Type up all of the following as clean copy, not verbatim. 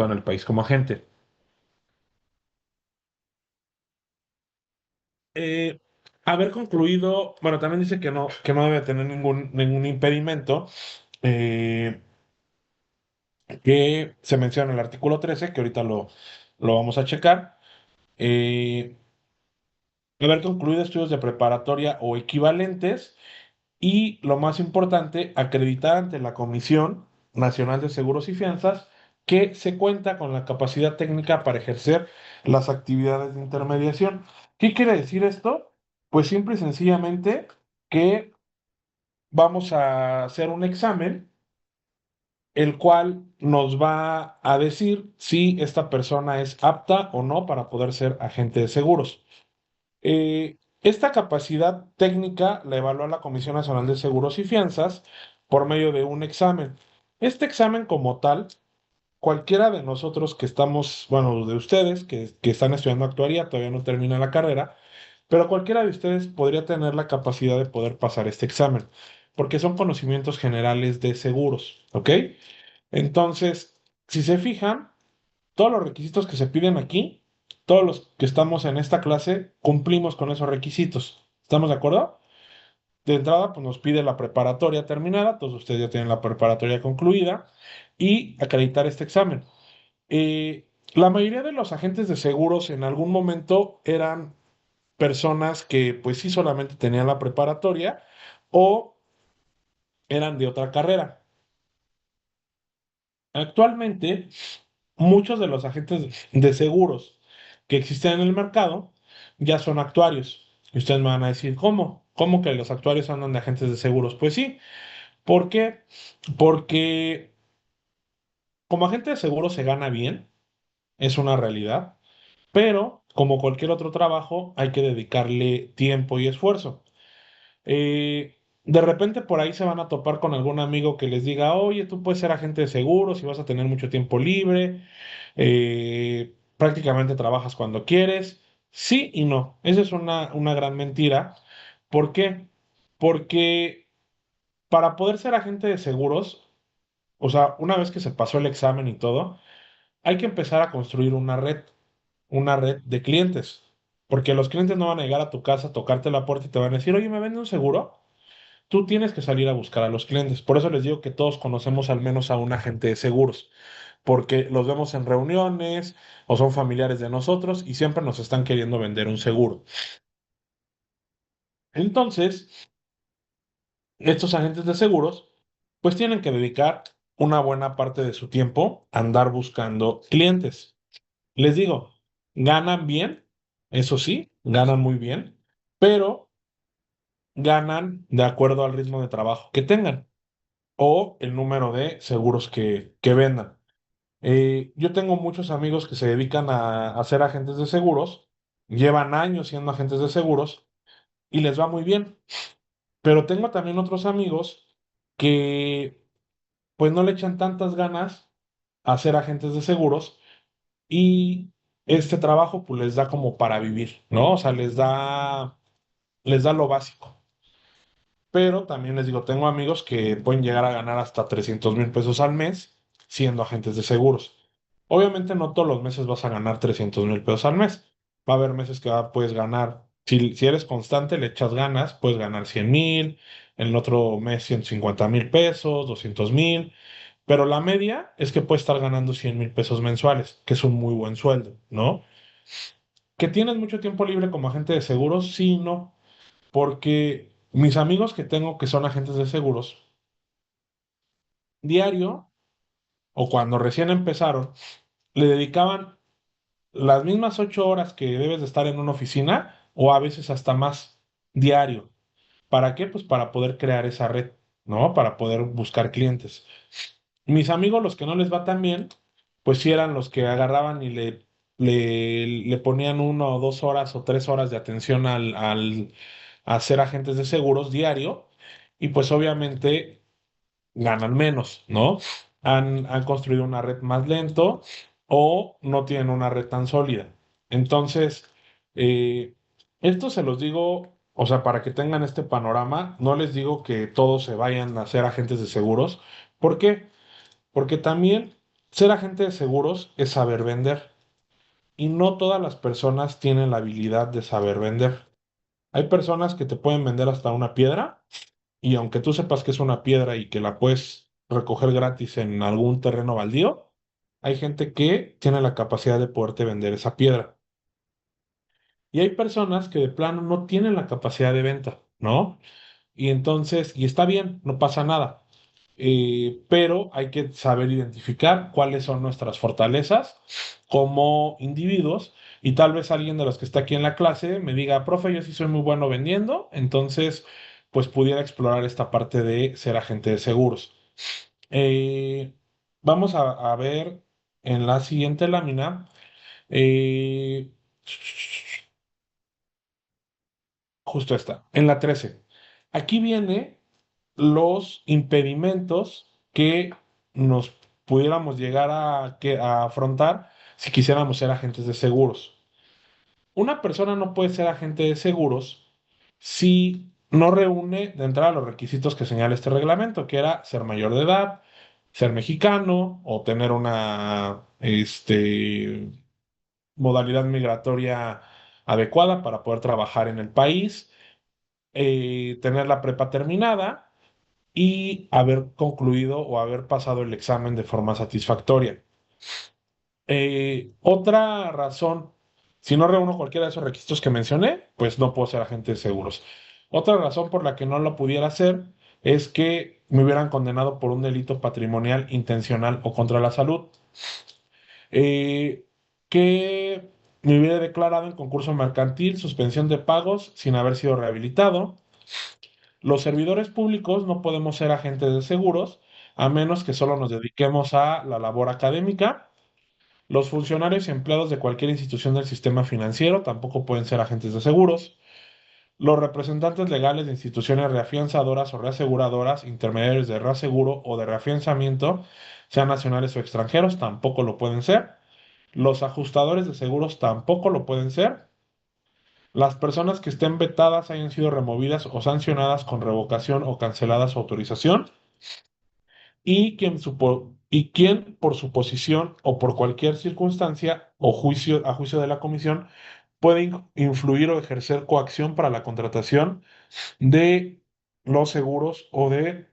en el país como agente. Eh, Haber concluido, bueno, también dice que no debe tener ningún impedimento, eh, que se menciona en el artículo 13 que ahorita lo vamos a checar. eh, Haber concluido estudios de preparatoria o equivalentes y, lo más importante, acreditar ante la Comisión Nacional de Seguros y Fianzas que se cuenta con la capacidad técnica para ejercer las actividades de intermediación. ¿Qué quiere decir esto? Pues simple y sencillamente que vamos a hacer un examen, el cual nos va a decir si esta persona es apta o no para poder ser agente de seguros. Esta capacidad técnica la evalúa la Comisión Nacional de Seguros y Fianzas por medio de un examen. Este examen como tal, cualquiera de nosotros que estamos, bueno, de ustedes que están estudiando actuaría, todavía no termina la carrera, pero cualquiera de ustedes podría tener la capacidad de poder pasar este examen, porque son conocimientos generales de seguros, ¿ok? Entonces, si se fijan, todos los requisitos que se piden aquí, todos los que estamos en esta clase cumplimos con esos requisitos. ¿Estamos de acuerdo? De entrada, pues nos pide la preparatoria terminada, todos ustedes ya tienen la preparatoria concluida y acreditar este examen. La mayoría de los agentes de seguros en algún momento eran personas que pues sí solamente tenían la preparatoria o eran de otra carrera. Actualmente, muchos de los agentes de seguros que existen en el mercado ya son actuarios. Y ustedes me van a decir, ¿cómo? ¿Cómo que los actuarios andan de agentes de seguros? Pues sí. ¿Por qué? Porque como agente de seguros se gana bien, es una realidad, pero como cualquier otro trabajo hay que dedicarle tiempo y esfuerzo. De repente por ahí se van a topar con algún amigo que les diga, oye, tú puedes ser agente de seguros y vas a tener mucho tiempo libre, prácticamente trabajas cuando quieres. Sí y no. Esa es una gran mentira. ¿Por qué? Porque para poder ser agente de seguros, o sea, una vez que se pasó el examen y todo, hay que empezar a construir una red de clientes. Porque los clientes no van a llegar a tu casa, a tocarte la puerta y te van a decir, oye, ¿me vende un seguro? Tú tienes que salir a buscar a los clientes. Por eso les digo que todos conocemos al menos a un agente de seguros, porque los vemos en reuniones o son familiares de nosotros y siempre nos están queriendo vender un seguro. Entonces, estos agentes de seguros, pues tienen que dedicar una buena parte de su tiempo a andar buscando clientes. Les digo, ganan bien, eso sí, ganan muy bien, pero ganan de acuerdo al ritmo de trabajo que tengan o el número de seguros que vendan. Yo tengo muchos amigos que se dedican a ser agentes de seguros, llevan años siendo agentes de seguros y les va muy bien, pero tengo también otros amigos que pues no le echan tantas ganas a ser agentes de seguros y este trabajo pues les da como para vivir, ¿no? O sea, les da lo básico. Pero también les digo, tengo amigos que pueden llegar a ganar hasta 300,000 pesos al mes siendo agentes de seguros. Obviamente no todos los meses vas a ganar 300,000 pesos al mes. Va a haber meses que puedes ganar, si eres constante, le echas ganas, puedes ganar 100,000, en el otro mes 150,000 pesos, 200,000, pero la media es que puedes estar ganando 100,000 pesos mensuales, que es un muy buen sueldo, ¿no? ¿Que tienes mucho tiempo libre como agente de seguros? Sí, y no, porque mis amigos que tengo que son agentes de seguros, diario o cuando recién empezaron, le dedicaban las mismas 8 horas que debes de estar en una oficina o a veces hasta más diario. ¿Para qué? Pues para poder crear esa red, ¿no? Para poder buscar clientes. Mis amigos, los que no les va tan bien, pues sí eran los que agarraban y le ponían 1 o 2 horas o 3 horas de atención a ser agentes de seguros diario y pues obviamente ganan menos, ¿no? Han construido una red más lento o no tienen una red tan sólida. Entonces, eh, esto se los digo, o sea, para que tengan este panorama, no les digo que todos se vayan a ser agentes de seguros. ¿Por qué? Porque también ser agente de seguros es saber vender y no todas las personas tienen la habilidad de saber vender. Hay personas que te pueden vender hasta una piedra y aunque tú sepas que es una piedra y que la puedes recoger gratis en algún terreno baldío, hay gente que tiene la capacidad de poderte vender esa piedra. Y hay personas que de plano no tienen la capacidad de venta, ¿no? Y entonces, y está bien, no pasa nada. Pero hay que saber identificar cuáles son nuestras fortalezas como individuos y tal vez alguien de los que está aquí en la clase me diga, profe, yo sí soy muy bueno vendiendo, entonces pues pudiera explorar esta parte de ser agente de seguros. Eh, Vamos a ver en la siguiente lámina, eh, justo esta, en la 13. Aquí viene los impedimentos que nos pudiéramos llegar a afrontar si quisiéramos ser agentes de seguros. Una persona no puede ser agente de seguros si no reúne de entrada los requisitos que señala este reglamento, que era ser mayor de edad, ser mexicano o tener una modalidad migratoria adecuada para poder trabajar en el país, tener la prepa terminada y haber concluido o haber pasado el examen de forma satisfactoria. Otra razón, si no reúno cualquiera de esos requisitos que mencioné, pues no puedo ser agente de seguros. Otra razón por la que no lo pudiera hacer es que me hubieran condenado por un delito patrimonial intencional o contra la salud, eh, que me hubiera declarado en concurso mercantil suspensión de pagos sin haber sido rehabilitado. Los servidores públicos no podemos ser agentes de seguros a menos que solo nos dediquemos a la labor académica. Los funcionarios y empleados de cualquier institución del sistema financiero tampoco pueden ser agentes de seguros. Los representantes legales de instituciones reafianzadoras o reaseguradoras, intermediarios de reaseguro o de reafianzamiento, sean nacionales o extranjeros, tampoco lo pueden ser. Los ajustadores de seguros tampoco lo pueden ser. Las personas que estén vetadas hayan sido removidas o sancionadas con revocación o cancelada su autorización y quien por su posición o por cualquier circunstancia o juicio, a juicio de la comisión puede influir o ejercer coacción para la contratación de los seguros o de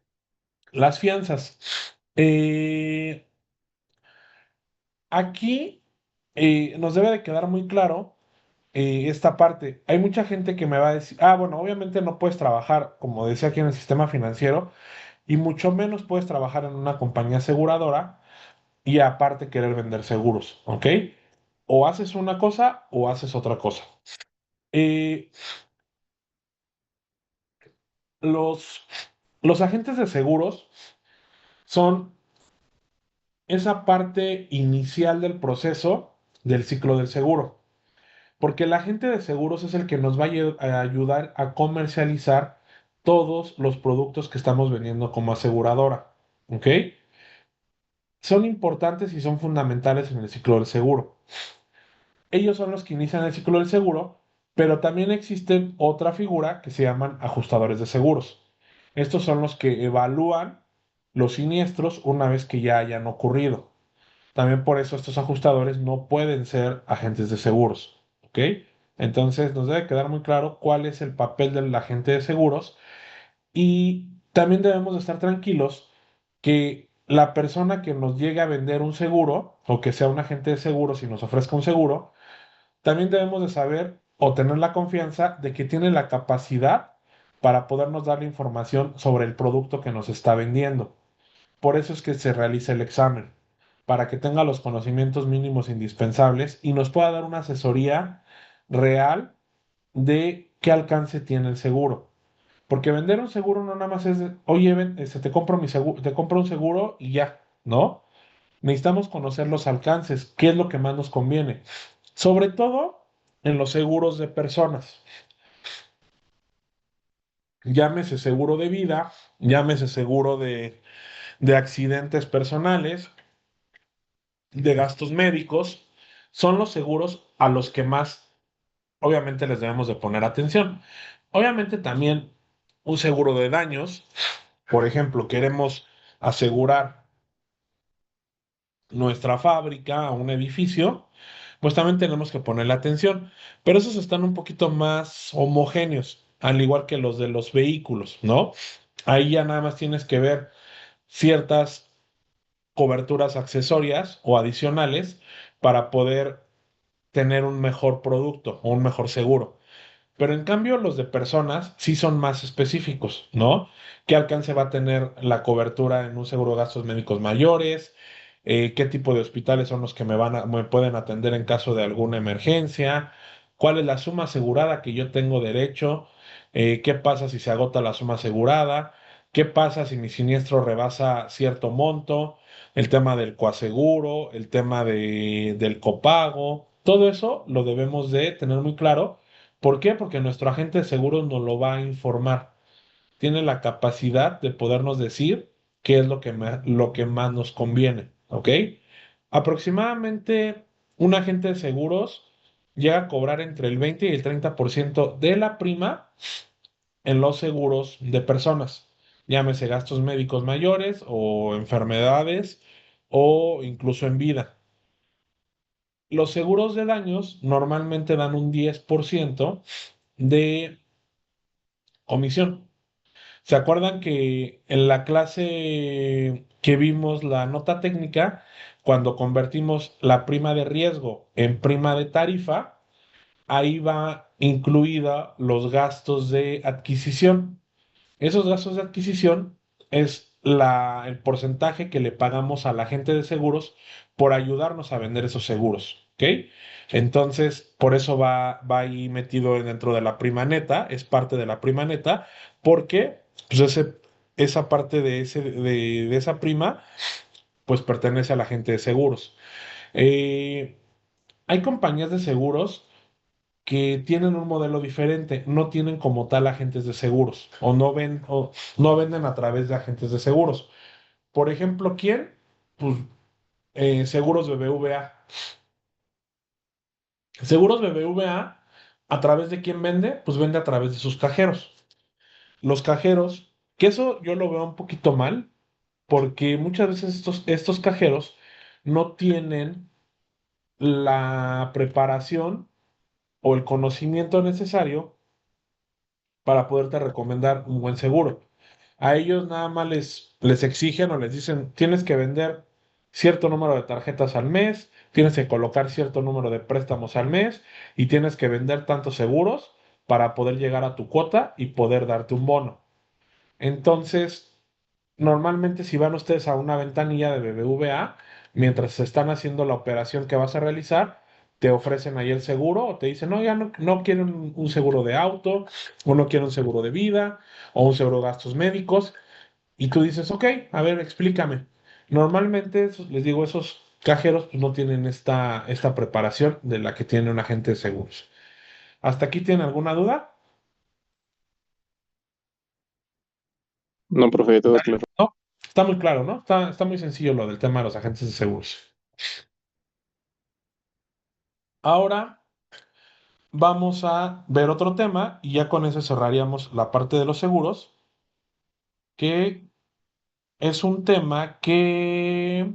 las fianzas. Eh, Aquí nos debe de quedar muy claro esta parte. Hay mucha gente que me va a decir, bueno, obviamente no puedes trabajar, como decía aquí en el sistema financiero, y mucho menos puedes trabajar en una compañía aseguradora y aparte querer vender seguros, ¿ok? O haces una cosa o haces otra cosa. Eh, los, los agentes de seguros son esa parte inicial del proceso del ciclo del seguro, porque el agente de seguros es el que nos va a ayudar a comercializar todos los productos que estamos vendiendo como aseguradora, ¿ok? Son importantes y son fundamentales en el ciclo del seguro. Ellos son los que inician el ciclo del seguro, pero también existen otra figura que se llaman ajustadores de seguros. Estos son los que evalúan los siniestros una vez que ya hayan ocurrido. También por eso estos ajustadores no pueden ser agentes de seguros, ¿ok? Entonces nos debe quedar muy claro cuál es el papel del agente de seguros y también debemos de estar tranquilos que la persona que nos llegue a vender un seguro o que sea un agente de seguros y nos ofrezca un seguro, también debemos de saber o tener la confianza de que tiene la capacidad para podernos dar la información sobre el producto que nos está vendiendo. Por eso es que se realiza el examen, para que tenga los conocimientos mínimos indispensables y nos pueda dar una asesoría real de qué alcance tiene el seguro. Porque vender un seguro no nada más es, oye, te compro mi seguro, te compro un seguro y ya, ¿no? Necesitamos conocer los alcances, qué es lo que más nos conviene. Sobre todo en los seguros de personas. Llámese seguro de vida, llámese seguro de accidentes personales, de gastos médicos, son los seguros a los que más, obviamente, les debemos de poner atención. Obviamente también un seguro de daños, por ejemplo, queremos asegurar nuestra fábrica o un edificio, pues también tenemos que ponerle atención. Pero esos están un poquito más homogéneos, al igual que los de los vehículos, ¿no? Ahí ya nada más tienes que ver ciertas coberturas accesorias o adicionales para poder tener un mejor producto o un mejor seguro. Pero en cambio los de personas sí son más específicos, ¿no? ¿Qué alcance va a tener la cobertura en un seguro de gastos médicos mayores? ¿Qué tipo de hospitales son los que me pueden atender en caso de alguna emergencia? ¿Cuál es la suma asegurada que yo tengo derecho? ¿Qué pasa si se agota la suma asegurada? ¿Qué pasa si mi siniestro rebasa cierto monto? El tema del coaseguro, el tema del copago, todo eso lo debemos de tener muy claro. ¿Por qué? Porque nuestro agente de seguros nos lo va a informar. Tiene la capacidad de podernos decir qué es lo que más nos conviene, ¿ok? Aproximadamente un agente de seguros llega a cobrar entre el 20 y el 30% de la prima en los seguros de personas, llámese gastos médicos mayores o enfermedades o incluso en vida. Los seguros de daños normalmente dan un 10% de comisión. ¿Se acuerdan que en la clase que vimos la nota técnica, cuando convertimos la prima de riesgo en prima de tarifa, ahí va incluida los gastos de adquisición? Esos gastos de adquisición es el porcentaje que le pagamos a la gente de seguros por ayudarnos a vender esos seguros, ¿ok? Entonces, por eso va ahí metido dentro de la prima neta, es parte de la prima neta, porque pues esa parte de esa prima, pues pertenece a la gente de seguros. Eh, Hay compañías de seguros que tienen un modelo diferente, no tienen como tal agentes de seguros o no venden a través de agentes de seguros. Por ejemplo, ¿quién? Pues Seguros BBVA. Seguros BBVA, ¿a través de quién vende? Pues vende a través de sus cajeros. Los cajeros, que eso yo lo veo un poquito mal, porque muchas veces estos cajeros no tienen la preparación o el conocimiento necesario para poderte recomendar un buen seguro. A ellos nada más les exigen o les dicen, tienes que vender cierto número de tarjetas al mes, tienes que colocar cierto número de préstamos al mes y tienes que vender tantos seguros para poder llegar a tu cuota y poder darte un bono. Entonces, normalmente si van ustedes a una ventanilla de BBVA, mientras se están haciendo la operación que vas a realizar, te ofrecen ahí el seguro o te dicen, no, ya no quieren un seguro de auto, o no quieren un seguro de vida, o un seguro de gastos médicos. Y tú dices, ok, a ver, explícame. Normalmente, les digo, esos cajeros pues, no tienen esta preparación de la que tiene un agente de seguros. ¿Hasta aquí tienen alguna duda? No, profe, todo claro. No, está muy claro, ¿no? Está muy sencillo lo del tema de los agentes de seguros. Ahora vamos a ver otro tema y ya con eso cerraríamos la parte de los seguros, que es un tema que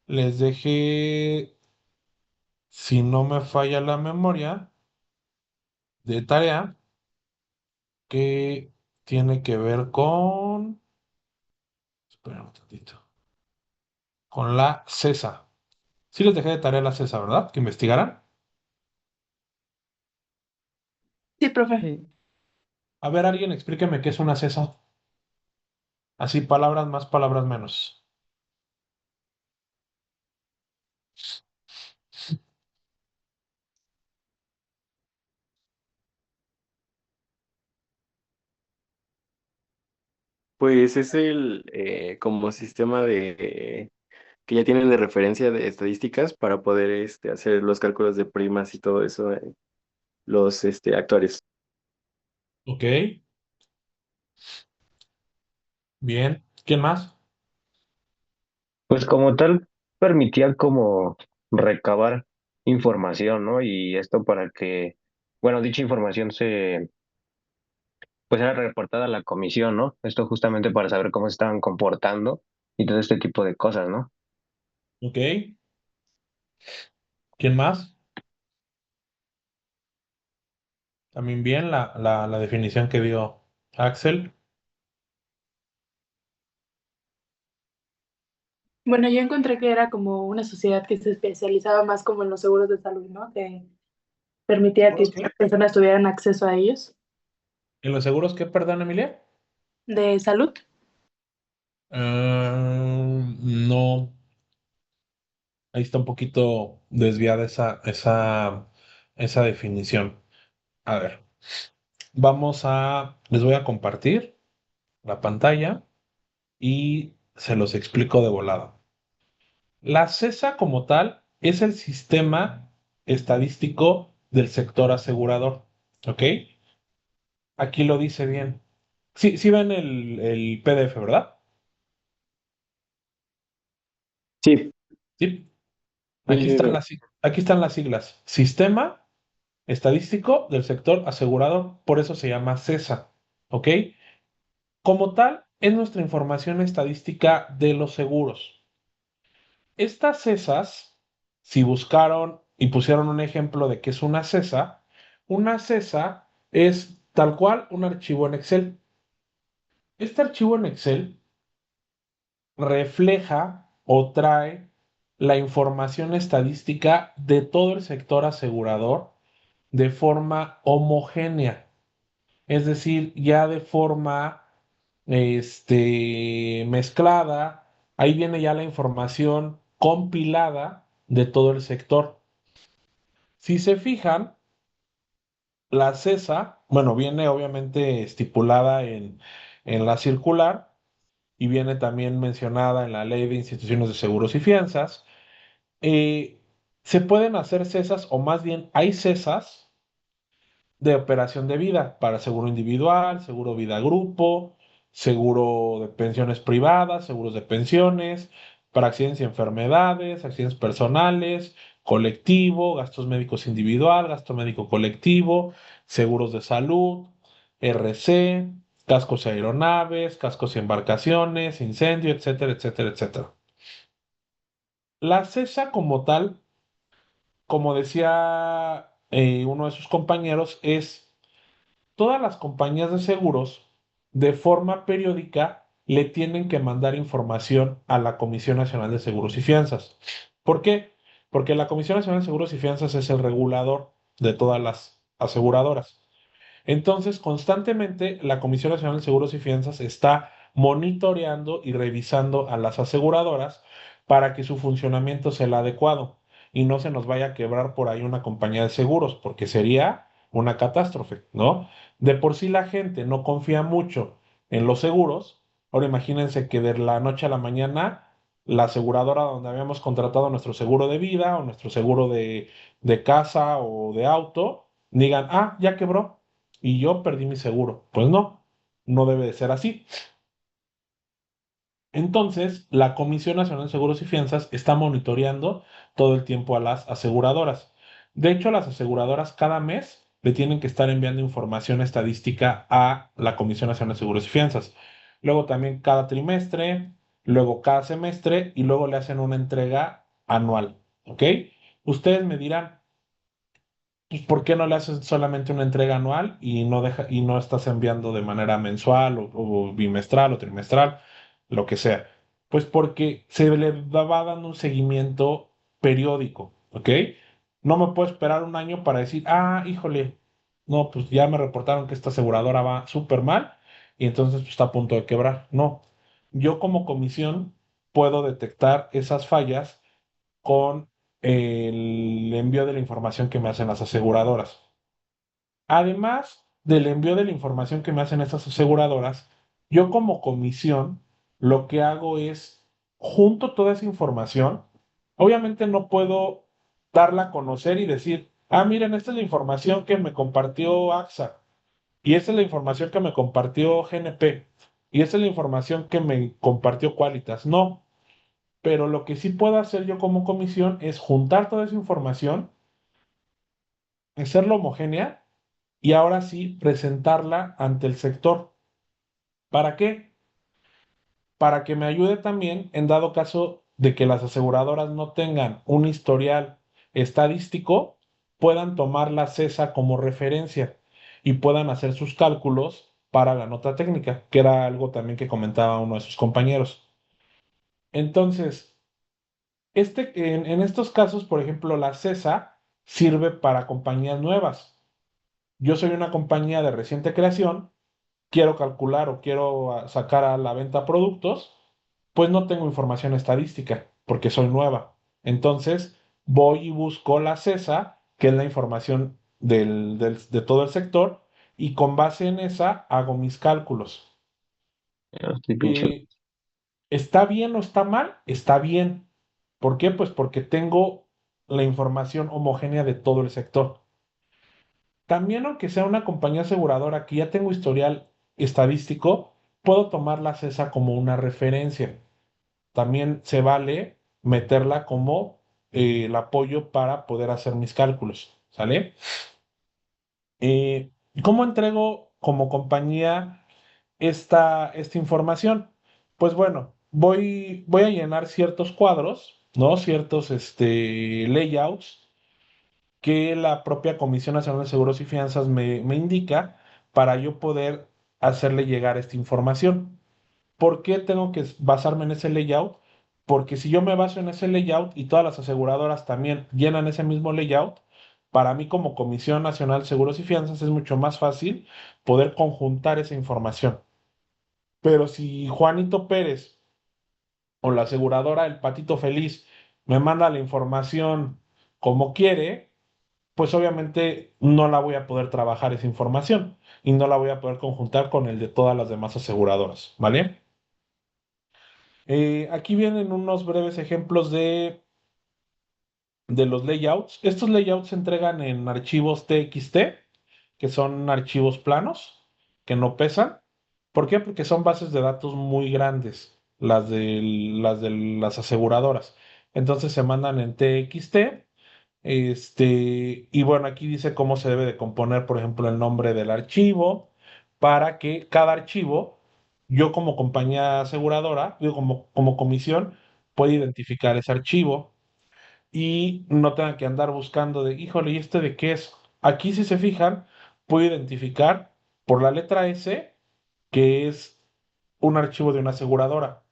les dejé, si no me falla la memoria, de tarea, que tiene que ver espera un tantito, con la CESA. Sí les dejé de tarea la CESA, ¿verdad? Que investigaran. Sí, profe. Sí. A ver, alguien explíqueme qué es una CESA. Así, palabras más, palabras menos. Pues es el como sistema de que ya tienen de referencia de estadísticas para poder hacer los cálculos de primas y todo eso, los actuarios. Ok, bien. ¿Quién más? Pues como tal, permitía como recabar información, ¿no? Y esto para que, bueno, dicha información pues era reportada a la comisión, ¿no? Esto justamente para saber cómo se estaban comportando y todo este tipo de cosas, ¿no? ¿Ok? ¿Quién más? También bien la definición que dio Axel. Bueno, yo encontré que era como una sociedad que se especializaba más como en los seguros de salud, ¿no? Que permitía que ¿Seguros qué? las personas tuvieran acceso a ellos. ¿En los seguros qué, perdón, Emilia? ¿De salud? No, ahí está un poquito desviada esa definición. A ver, les voy a compartir la pantalla y se los explico de volada. La CESA como tal es el sistema estadístico del sector asegurador, ¿ok? Aquí lo dice bien. Sí, sí ven el PDF, ¿verdad? Sí, Sí. sí, sí, sí. Aquí están las siglas. Sistema estadístico del sector asegurador, por eso se llama CESA, ¿ok? Como tal, es nuestra información estadística de los seguros. Estas CESAs, si buscaron y pusieron un ejemplo de qué es una CESA es tal cual un archivo en Excel. Este archivo en Excel refleja o trae la información estadística de todo el sector asegurador de forma homogénea, es decir, ya de forma mezclada, ahí viene ya la información compilada de todo el sector. Si se fijan, la CESA, bueno, viene obviamente estipulada en la circular y viene también mencionada en la Ley de Instituciones de Seguros y Fianzas. eh, Se pueden hacer CESAs, o más bien hay CESAs de operación de vida para seguro individual, seguro vida grupo, seguro de pensiones privadas, seguros de pensiones, para accidentes y enfermedades, accidentes personales, colectivo, gastos médicos individual, gasto médico colectivo, seguros de salud, RC, cascos y aeronaves, cascos y embarcaciones, incendio, etcétera, etcétera, etcétera. La CESA como tal, como decía uno de sus compañeros, es todas las compañías de seguros de forma periódica le tienen que mandar información a la Comisión Nacional de Seguros y Fianzas. ¿Por qué? Porque la Comisión Nacional de Seguros y Fianzas es el regulador de todas las aseguradoras. Entonces, constantemente la Comisión Nacional de Seguros y Fianzas está monitoreando y revisando a las aseguradoras para que su funcionamiento sea el adecuado y no se nos vaya a quebrar por ahí una compañía de seguros, porque sería una catástrofe, ¿no? De por sí la gente no confía mucho en los seguros. Ahora imagínense que de la noche a la mañana la aseguradora donde habíamos contratado nuestro seguro de vida o nuestro seguro de casa o de auto, digan, ah, ya quebró y yo perdí mi seguro. Pues no, no debe de ser así. Entonces, la Comisión Nacional de Seguros y Fianzas está monitoreando todo el tiempo a las aseguradoras. De hecho, las aseguradoras cada mes le tienen que estar enviando información estadística a la Comisión Nacional de Seguros y Fianzas. Luego también cada trimestre, luego cada semestre y luego le hacen una entrega anual. ¿Ok? Ustedes me dirán, pues, ¿por qué no le haces solamente una entrega anual y no estás enviando de manera mensual o bimestral o trimestral, lo que sea? Pues porque se le va dando un seguimiento periódico, ¿ok? No me puedo esperar un año para decir, ah, híjole, no, pues ya me reportaron que esta aseguradora va súper mal y entonces pues, está a punto de quebrar. No, yo como comisión puedo detectar esas fallas con el envío de la información que me hacen las aseguradoras. Además del envío de la información que me hacen estas aseguradoras, yo como comisión lo que hago es junto toda esa información. Obviamente no puedo darla a conocer y decir, ah, miren, esta es la información que me compartió AXA y esta es la información que me compartió GNP y esta es la información que me compartió Qualitas. No, pero lo que sí puedo hacer yo como comisión es juntar toda esa información, hacerla homogénea y ahora sí presentarla ante el sector. ¿Para qué? Para que me ayude también, en dado caso de que las aseguradoras no tengan un historial estadístico, puedan tomar la CESA como referencia y puedan hacer sus cálculos para la nota técnica, que era algo también que comentaba uno de sus compañeros. Entonces, en estos casos, por ejemplo, la CESA sirve para compañías nuevas. Yo soy una compañía de reciente creación, quiero calcular o quiero sacar a la venta productos, pues no tengo información estadística porque soy nueva. Entonces voy y busco la CESA, que es la información de todo el sector, y con base en esa hago mis cálculos. Estoy pinche. Eh, ¿Está bien o está mal? Está bien. ¿Por qué? Pues porque tengo la información homogénea de todo el sector. También, aunque sea una compañía aseguradora que ya tengo historial estadístico, puedo tomar la CESA como una referencia. También se vale meterla como el apoyo para poder hacer mis cálculos, ¿sale? Eh, ¿Cómo entrego como compañía esta información? Pues bueno, voy a llenar ciertos cuadros, ¿no? Ciertos layouts que la propia Comisión Nacional de Seguros y Fianzas me indica para yo poder hacerle llegar esta información. ¿Por qué tengo que basarme en ese layout? Porque si yo me baso en ese layout y todas las aseguradoras también llenan ese mismo layout, para mí como Comisión Nacional de Seguros y Fianzas es mucho más fácil poder conjuntar esa información. Pero si Juanito Pérez o la aseguradora El Patito Feliz me manda la información como quiere, pues obviamente no la voy a poder trabajar esa información y no la voy a poder conjuntar con el de todas las demás aseguradoras, ¿vale? Aquí vienen unos breves ejemplos de los layouts. Estos layouts se entregan en archivos TXT, que son archivos planos, que no pesan. ¿Por qué? Porque son bases de datos muy grandes, las aseguradoras. Entonces se mandan en TXT. Y bueno, aquí dice cómo se debe de componer, por ejemplo, el nombre del archivo, para que cada archivo, yo como compañía aseguradora, yo como comisión, pueda identificar ese archivo y no tenga que andar buscando de, híjole, ¿y este de qué es? Aquí, si se fijan, puedo identificar por la letra S que es un archivo de una aseguradora.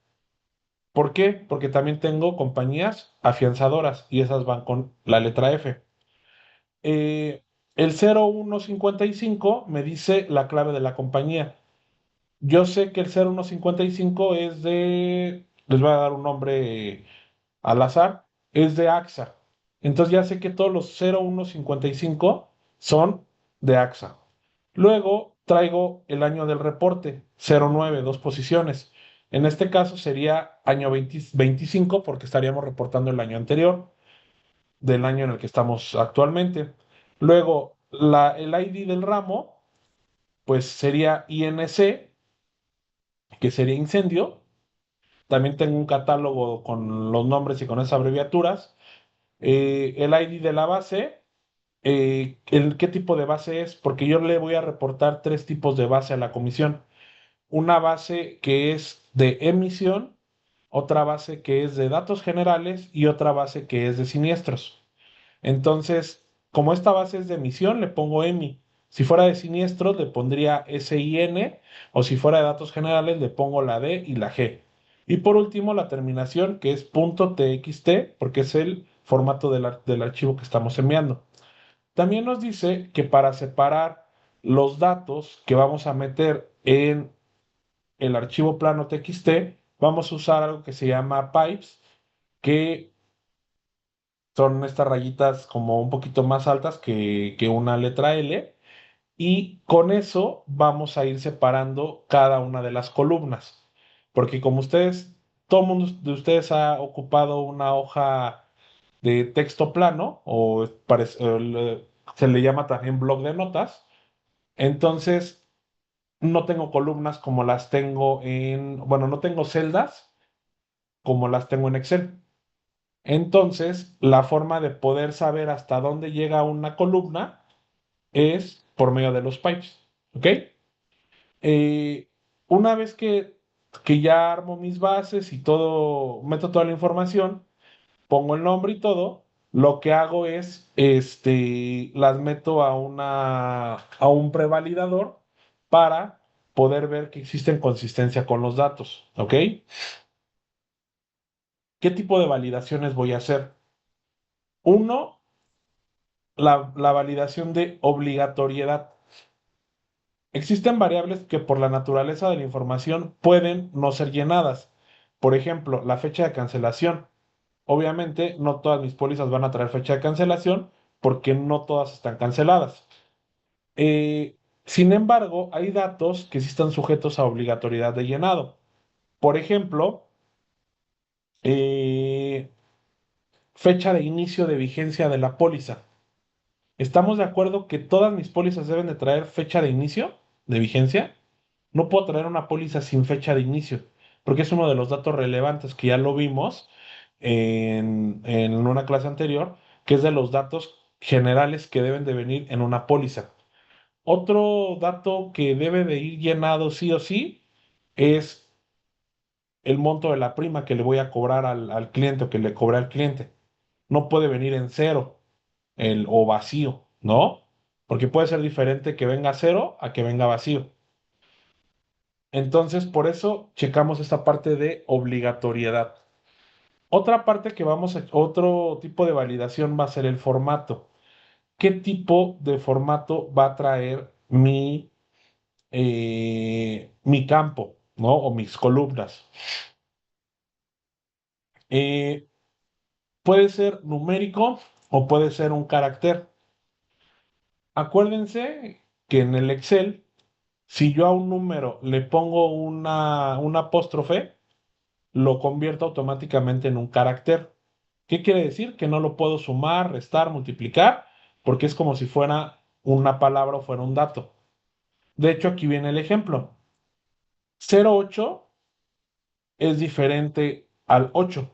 ¿Por qué? Porque también tengo compañías afianzadoras y esas van con la letra F. El 0155 me dice la clave de la compañía. Yo sé que el 0155 es les voy a dar un nombre al azar, es de AXA. Entonces ya sé que todos los 0155 son de AXA. Luego traigo el año del reporte, 09, dos posiciones. En este caso sería año 25 porque estaríamos reportando el año anterior del año en el que estamos actualmente. Luego, el ID del ramo, pues sería INC, que sería incendio. También tengo un catálogo con los nombres y con esas abreviaturas. El ID de la base, qué tipo de base es, porque yo le voy a reportar tres tipos de base a la comisión. Una base que es de emisión, otra base que es de datos generales y otra base que es de siniestros. Entonces, como esta base es de emisión, le pongo EMI. Si fuera de siniestros, le pondría SIN, o si fuera de datos generales, le pongo la D y la G. Y por último, la terminación, que es .txt, porque es el formato del archivo que estamos enviando. También nos dice que para separar los datos que vamos a meter en el archivo plano TXT, vamos a usar algo que se llama pipes, que son estas rayitas como un poquito más altas que una letra L, y con eso vamos a ir separando cada una de las columnas, porque como todo mundo de ustedes ha ocupado una hoja de texto plano, se le llama también bloc de notas, entonces no tengo columnas como las tengo bueno, no tengo celdas como las tengo en Excel. Entonces, la forma de poder saber hasta dónde llega una columna es por medio de los pipes, ¿ok? Eh, una vez que que ya armo mis bases y todo, meto toda la información, pongo el nombre y todo, lo que hago es, las meto a un prevalidador para poder ver que existen consistencia con los datos, ¿ok? ¿Qué tipo de validaciones voy a hacer? Uno, la validación de obligatoriedad. Existen variables que por la naturaleza de la información pueden no ser llenadas. Por ejemplo, la fecha de cancelación. Obviamente, no todas mis pólizas van a traer fecha de cancelación porque no todas están canceladas. Sin embargo, hay datos que sí están sujetos a obligatoriedad de llenado. Por ejemplo, eh, fecha de inicio de vigencia de la póliza. ¿Estamos de acuerdo que todas mis pólizas deben de traer fecha de inicio de vigencia? No puedo traer una póliza sin fecha de inicio, porque es uno de los datos relevantes que ya lo vimos en una clase anterior, que es de los datos generales que deben de venir en una póliza. Otro dato que debe de ir llenado sí o sí es el monto de la prima que le voy a cobrar al cliente o que le cobré al cliente. No puede venir en cero o vacío, ¿no? Porque puede ser diferente que venga cero a que venga vacío. Entonces, por eso checamos esta parte de obligatoriedad. Otra parte que otro tipo de validación va a ser el formato. ¿Qué tipo de formato va a traer mi campo, ¿no? O mis columnas? Eh, Puede ser numérico o puede ser un carácter. Acuérdense que en el Excel, si yo a un número le pongo un apóstrofe, lo convierto automáticamente en un carácter. ¿Qué quiere decir? Que no lo puedo sumar, restar, multiplicar, porque es como si fuera una palabra o fuera un dato. De hecho, aquí viene el ejemplo. 0,8 es diferente al 8.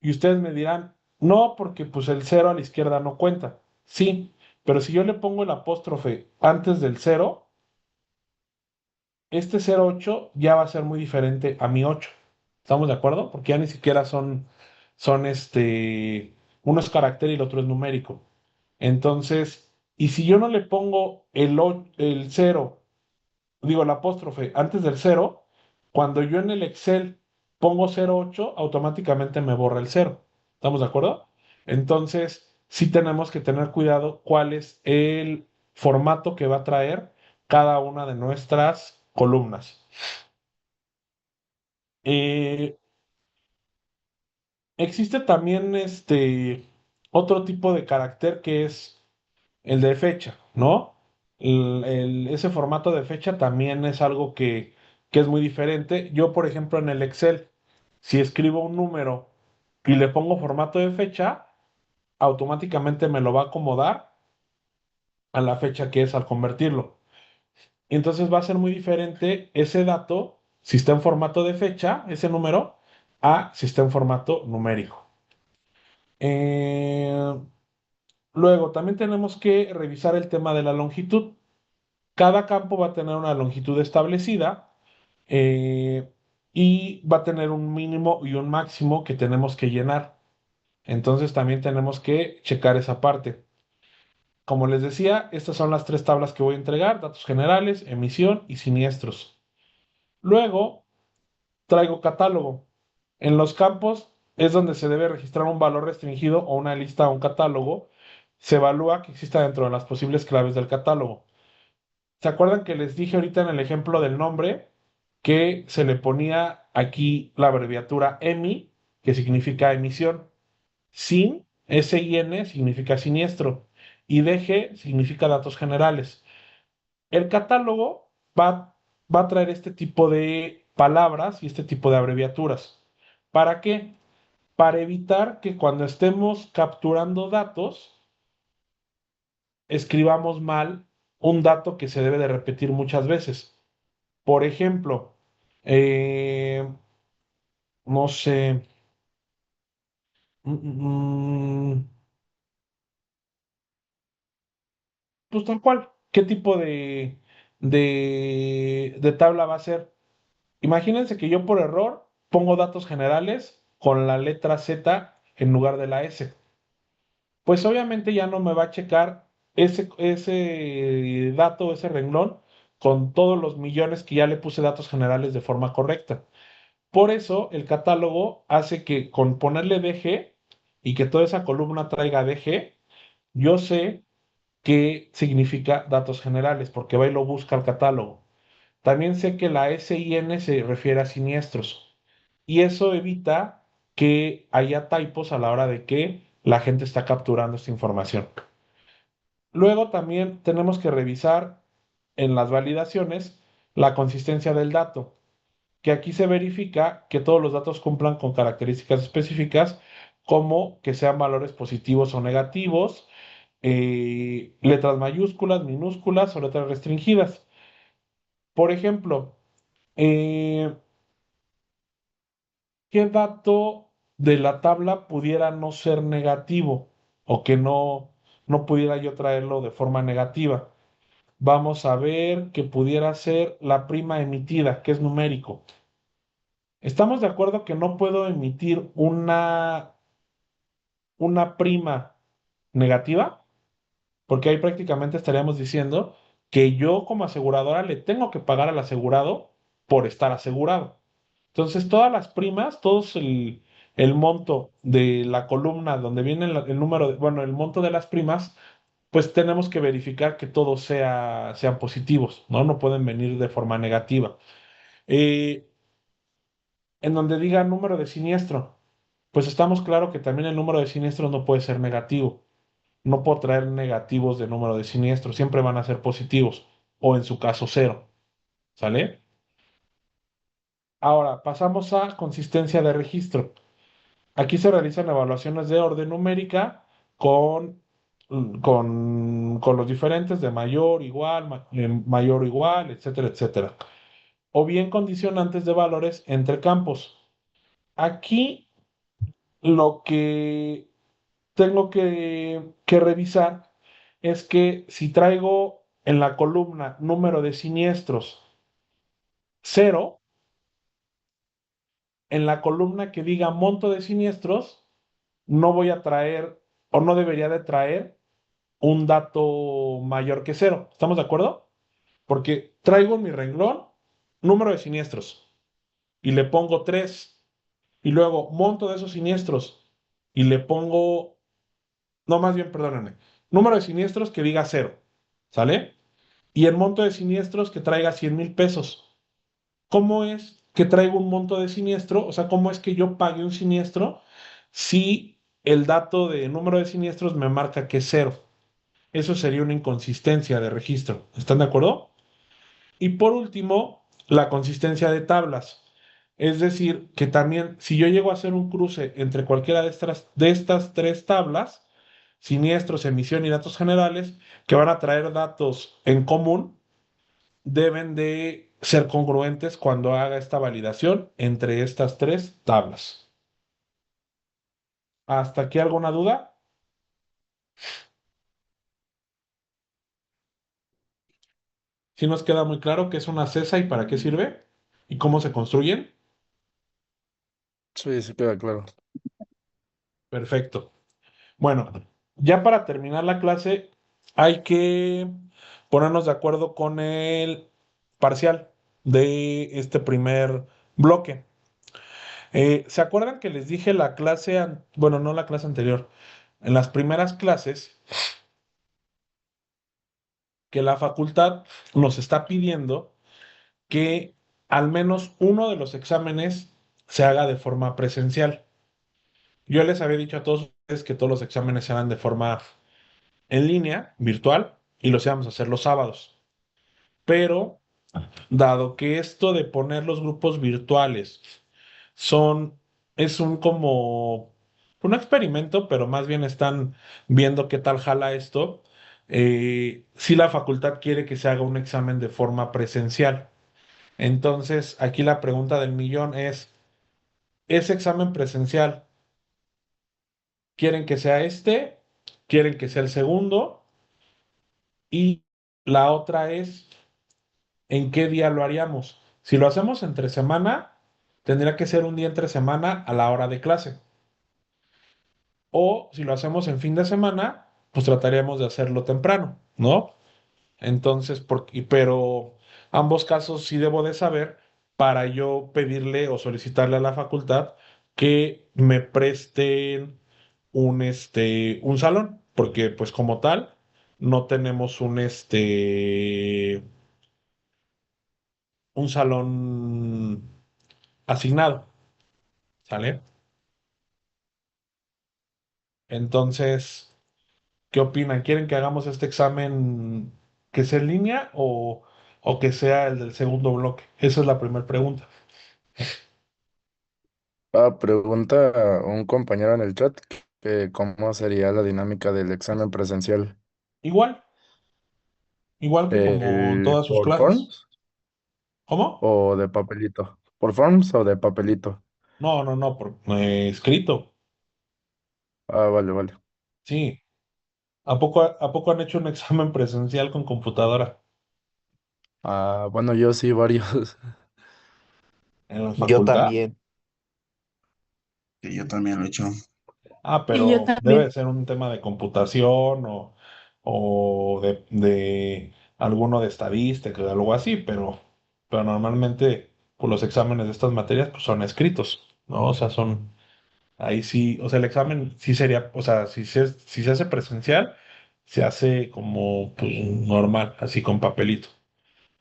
Y ustedes me dirán, no, porque pues el cero a la izquierda no cuenta. Sí, pero si yo le pongo el apóstrofe antes del cero, este 0,8 ya va a ser muy diferente a mi 8. ¿Estamos de acuerdo? Porque ya ni siquiera uno es carácter y el otro es numérico. Entonces, y si yo no le pongo el 0, digo el apóstrofe antes del cero, cuando yo en el Excel pongo 0,8, automáticamente me borra el cero. ¿Estamos de acuerdo? Entonces, sí tenemos que tener cuidado cuál es el formato que va a traer cada una de nuestras columnas. Eh, Existe también otro tipo de carácter que es el de fecha, ¿no? Ese formato de fecha también es algo que es muy diferente. Yo, por ejemplo, en el Excel, si escribo un número y le pongo formato de fecha, automáticamente me lo va a acomodar a la fecha que es al convertirlo. Entonces va a ser muy diferente ese dato, si está en formato de fecha, ese número, a si está en formato numérico. Eh, Luego, también tenemos que revisar el tema de la longitud. Cada campo va a tener una longitud establecida eh, y va a tener un mínimo y un máximo que tenemos que llenar. Entonces también tenemos que checar esa parte. Como les decía, estas son las tres tablas que voy a entregar: datos generales, emisión y siniestros. Luego traigo catálogo. En los campos es donde se debe registrar un valor restringido o una lista o un catálogo. Se evalúa que exista dentro de las posibles claves del catálogo. ¿Se acuerdan que les dije ahorita en el ejemplo del nombre que se le ponía aquí la abreviatura EMI, que significa emisión? SIN, SIN significa siniestro y DG significa datos generales. El catálogo va a traer este tipo de palabras y este tipo de abreviaturas. ¿Para qué? Para evitar que cuando estemos capturando datos, escribamos mal un dato que se debe de repetir muchas veces. Por ejemplo, eh, no sé, mm, mm, mm, pues tal cual, ¿qué tipo de tabla va a ser? Imagínense que yo por error pongo datos generales con la letra Z en lugar de la S. Pues obviamente ya no me va a checar ese dato, ese renglón, con todos los millones que ya le puse datos generales de forma correcta. Por eso el catálogo hace que con ponerle DG y que toda esa columna traiga DG, yo sé qué significa datos generales, porque va y lo busca el catálogo. También sé que la SIN se refiere a siniestros y eso evita que haya typos a la hora de que la gente está capturando esta información. Luego también tenemos que revisar en las validaciones la consistencia del dato, que aquí se verifica que todos los datos cumplan con características específicas como que sean valores positivos o negativos, letras mayúsculas, minúsculas o letras restringidas. Por ejemplo, eh, ¿qué dato de la tabla pudiera no ser negativo o que no pudiera yo traerlo de forma negativa? Vamos a ver que pudiera ser la prima emitida, que es numérico. ¿Estamos de acuerdo que no puedo emitir una prima negativa? Porque ahí prácticamente estaríamos diciendo que yo como aseguradora le tengo que pagar al asegurado por estar asegurado. Entonces, todas las primas, el monto de la columna donde viene el número, bueno, el monto de las primas, pues tenemos que verificar que todos sean positivos, ¿no? No pueden venir de forma negativa. Eh, en donde diga número de siniestro, pues estamos claro que también el número de siniestros no puede ser negativo. No puedo traer negativos de número de siniestro, siempre van a ser positivos, o en su caso cero, ¿sale? Ahora, pasamos a consistencia de registro. Aquí se realizan evaluaciones de orden numérica con, con los diferentes de mayor, igual, mayor, igual, etcétera, etcétera. O bien condicionantes de valores entre campos. Aquí lo que tengo que revisar es que si traigo en la columna número de siniestros cero, en la columna que diga monto de siniestros, no voy a traer o no debería de traer un dato mayor que cero. ¿Estamos de acuerdo? Porque traigo en mi renglón número de siniestros y le pongo 3 y luego monto de esos siniestros y le pongo, no, más bien, perdónenme, número de siniestros que diga cero, ¿sale? Y el monto de siniestros que traiga 100,000 pesos. ¿Cómo es que traigo un monto de siniestro? O sea, ¿cómo es que yo pague un siniestro si el dato de número de siniestros me marca que es cero? Eso sería una inconsistencia de registro. ¿Están de acuerdo? Y por último, la consistencia de tablas. Es decir, que también si yo llego a hacer un cruce entre cualquiera de estas tres tablas, siniestros, emisión y datos generales, que van a traer datos en común, deben de ser congruentes cuando haga esta validación entre estas tres tablas. ¿Hasta aquí alguna duda? ¿Sí nos queda muy claro qué es una CESA y para qué sirve? ¿Y cómo se construyen? Sí, sí queda claro. Perfecto. Bueno, ya para terminar la clase hay que ponernos de acuerdo con el parcial de este primer bloque. ¿Se acuerdan que les dije la clase, bueno, no la clase anterior, en las primeras clases, que la facultad nos está pidiendo que al menos uno de los exámenes se haga de forma presencial? Yo les había dicho a todos ustedes que todos los exámenes se hagan de forma en línea, virtual, y los íbamos a hacer los sábados. Pero, dado que esto de poner los grupos virtuales son, es un como un experimento, pero más bien están viendo qué tal jala esto, si la facultad quiere que se haga un examen de forma presencial. Entonces, aquí la pregunta del millón es, ¿ese examen presencial quieren que sea este? ¿Quieren que sea el segundo? Y la otra es, ¿en qué día lo haríamos? Si lo hacemos entre semana, tendría que ser un día entre semana a la hora de clase. O si lo hacemos en fin de semana, pues trataríamos de hacerlo temprano, ¿no? Entonces, pero ambos casos sí debo de saber para yo pedirle o solicitarle a la facultad que me presten un salón, porque pues como tal no tenemos un salón asignado, ¿sale? Entonces, ¿qué opinan? ¿Quieren que hagamos este examen que sea en línea o que sea el del segundo bloque? Esa es la primera pregunta. Pregunta un compañero en el chat que cómo sería la dinámica del examen presencial. Igual, igual que como todas sus ¿Por clases. Forms ¿Cómo? o de papelito? ¿Por Forms o de papelito? No, no, no, por escrito. Vale, vale. Sí. ¿A poco han hecho un examen presencial con computadora Bueno, yo sí, varios. en la Yo facultad? también. Sí, yo también lo he hecho. Y yo Pero debe también. ser un tema de computación o de alguno de estadística o algo así, pero normalmente pues, los exámenes de estas materias pues, son escritos, ¿no? O sea, ahí sí, o sea, el examen sí sería, o sea, si se hace presencial, se hace como pues, normal, así con papelito.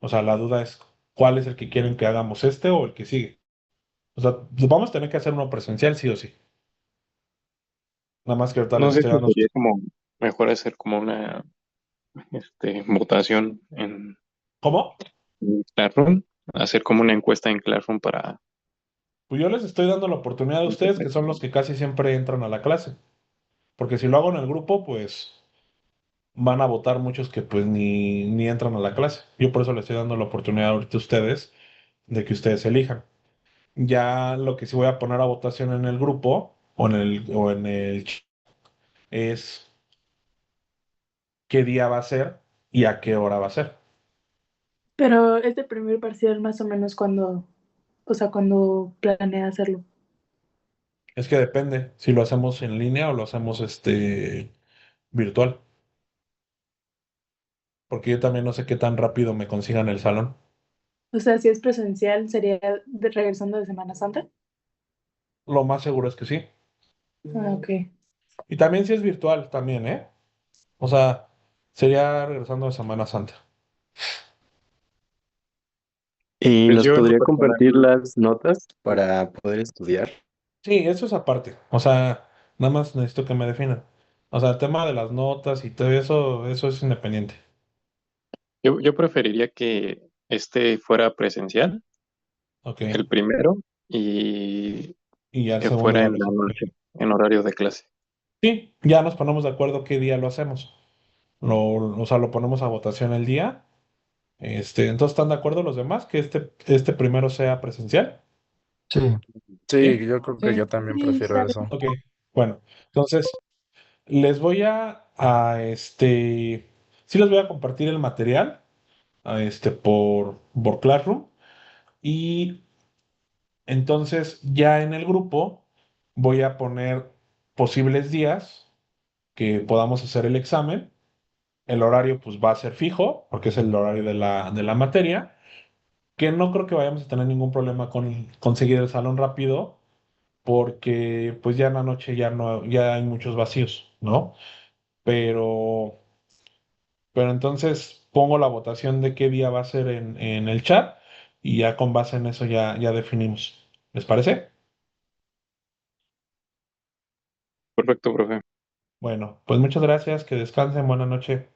O sea, la duda es cuál es el que quieren que hagamos, este o el que sigue. O sea, pues, vamos a tener que hacer uno presencial sí o sí. Nada más que ahorita No les sé estoy si dando. sería como mejor hacer como una votación ¿Cómo? en Classroom, hacer como una encuesta en Classroom para... Pues yo les estoy dando la oportunidad a ustedes, que son los que casi siempre entran a la clase. Porque si lo hago en el grupo, pues van a votar muchos que pues ni entran a la clase. Yo por eso les estoy dando la oportunidad ahorita a ustedes de que ustedes elijan. Ya lo que sí voy a poner a votación en el grupo o en el chat es qué día va a ser y a qué hora va a ser. Pero este primer parcial más o menos cuando, o sea, cuando planea hacerlo. Es que depende si lo hacemos en línea o lo hacemos virtual. Porque yo también no sé qué tan rápido me consigan el salón. O sea, si es presencial, sería regresando de Semana Santa. Lo más seguro es que sí. Ah, ok. Y también si es virtual, también, ¿eh? O sea, sería regresando de Semana Santa. ¿Y Pues nos yo en lo podría personal, compartir las notas para poder estudiar? Sí, eso es aparte. O sea, nada más necesito que me definan. O sea, el tema de las notas y todo eso es independiente. yo preferiría que este fuera presencial, Ok. el primero, y Y ya el que segundo fuera ya en lo la hacemos. noche, en horario de clase. Sí, ya nos ponemos de acuerdo qué día lo hacemos. O sea, lo ponemos a votación el día. Entonces, ¿están de acuerdo los demás que este primero sea presencial? Sí. Sí, ¿Sí? yo creo que Sí, yo también sí, prefiero está bien. eso. Ok. Bueno, entonces les voy sí les voy a compartir el material, por Classroom. Y entonces ya en el grupo voy a poner posibles días que podamos hacer el examen. El horario pues va a ser fijo, porque es el horario de la materia, que no creo que vayamos a tener ningún problema con conseguir el salón rápido, porque pues ya en la noche ya no, ya hay muchos vacíos, ¿no? Pero, pero entonces pongo la votación de qué día va a ser en el chat y ya con base en eso ya definimos. ¿Les parece? Perfecto, profe. Bueno, pues muchas gracias, que descansen, buena noche.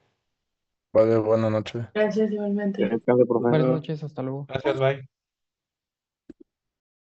Vale, buena noche. Gracias igualmente. Descanse, profe. Buenas noches, hasta luego. Gracias, bye.